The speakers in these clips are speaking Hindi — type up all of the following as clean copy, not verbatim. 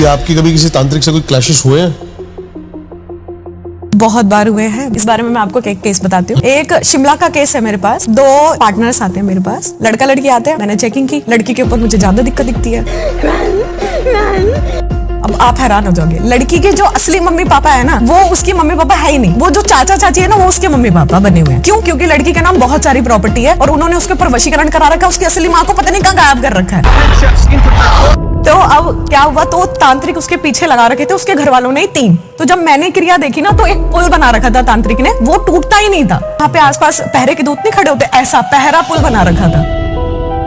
आपकी कभी किसी तांत्रिक से कोई क्लैशेस हुए हैं? बहुत बार हुए हैं। इस बारे में मैं आपको एक केस बताती हूँ। एक शिमला का केस है मेरे पास। 2 पार्टनर्स आते हैं मेरे पास, लड़का लड़की आते हैं। मैंने चेकिंग की, लड़की के ऊपर मुझे ज्यादा दिक्कत दिखती है। अब आप हैरान हो जाओगे, लड़की के जो असली मम्मी पापा है ना, वो उसकी मम्मी पापा है ही नहीं। वो जो चाचा चाची है ना, वो उसके मम्मी पापा बने हुए हैं। क्यों? क्योंकि लड़की के नाम बहुत सारी प्रॉपर्टी है और उन्होंने उसके ऊपर वशीकरण करा रखा है। उसकी असली माँ को पता नहीं कहाँ गायब कर रखा है। तो अब क्या हुआ, तो तांत्रिक उसके पीछे लगा रखे थे, उसके घर वालों ने 3। तो जब मैंने क्रिया देखी ना, तो एक पुल बना रखा था तांत्रिक ने, वो टूटता ही नहीं था। वहाँ पे आसपास पहरे के दूत नहीं खड़े होते, ऐसा पहरा पुल बना रखा था।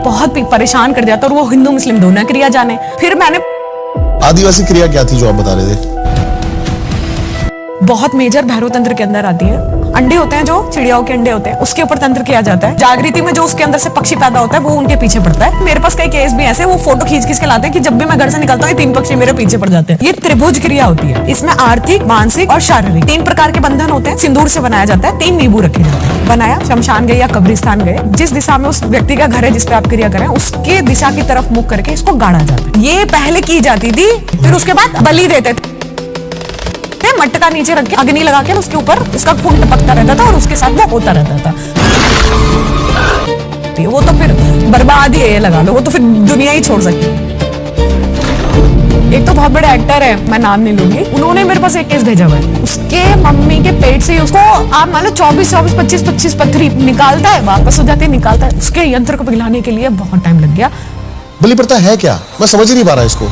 बहुत परेशान कर दिया था। और वो हिंदू मुस्लिम दोनों क्रिया जाने। फिर मैंने आदिवासी क्रिया क्या थी जो आप बता रहे थे? बहुत मेजर भैरव तंत्र के अंदर आती है। अंडे होते हैं जो चिड़ियाओं के अंडे होते हैं, उसके ऊपर तंत्र किया जाता है। जागृति में जो उसके अंदर से पक्षी पैदा होता है, वो उनके पीछे पड़ता है। मेरे पास कई केस भी ऐसे, वो फोटो खींच के लाते हैं कि जब भी मैं घर से निकलता हूँ, 3 पक्षी मेरे पीछे पड़ जाते हैं। ये त्रिभुज क्रिया होती है। इसमें आर्थिक, मानसिक और शारीरिक 3 प्रकार के बंधन होते हैं। सिंदूर से बनाया जाता है। 3 नींबू रखे जाते हैं। बनाया, शमशान गए या कब्रिस्तान गए, जिस दिशा में उस व्यक्ति का घर है जिसपे आप क्रिया करें, उसके दिशा की तरफ मुख करके इसको गाड़ा जाता है। ये पहले की जाती थी। फिर उसके बाद बलि देते थे। मटका नीचे रख के अग्नि लगा के उसके ऊपर उसका खून टपकता रहता था और उसके साथ वो होता रहता था। वो तो फिर बर्बाद ही है, ये लगा लो। वो तो फिर दुनिया ही छोड़ सकती। एक तो बहुत बड़े एक्टर है, मैं नाम नहीं लूंगी, उन्होंने मेरे पास एक केस भेजा हुआ है। उसके मम्मी के पेट से उसको आप मान लो 24 25 पत्थरी निकालता है, वापस हो जाती है, निकालता है। उसके यंत्र को पिघलाने के लिए बहुत टाइम लग गया। बलि प्रथा है क्या? मैं समझ ही नहीं पा रहा इसको।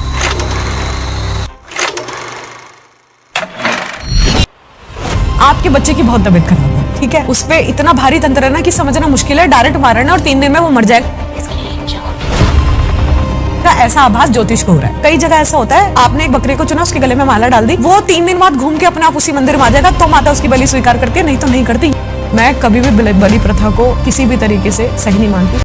आपके बच्चे की बहुत तबीयत खराब है, ठीक है, उस पे इतना भारी तंत्र है ना कि समझना मुश्किल है। डायरेक्ट मारना और 3 दिन में वो मर जाएगा, ऐसा आभास ज्योतिष को हो रहा है। कई जगह ऐसा होता है, आपने एक बकरे को चुना, उसके गले में माला डाल दी, वो 3 दिन बाद घूम के अपने आप उसी मंदिर में आ जाएगा, तो माता उसकी बलि स्वीकार करती है, नहीं तो नहीं करती। मैं कभी भी बलि प्रथा को किसी भी तरीके से सही नहीं मानती।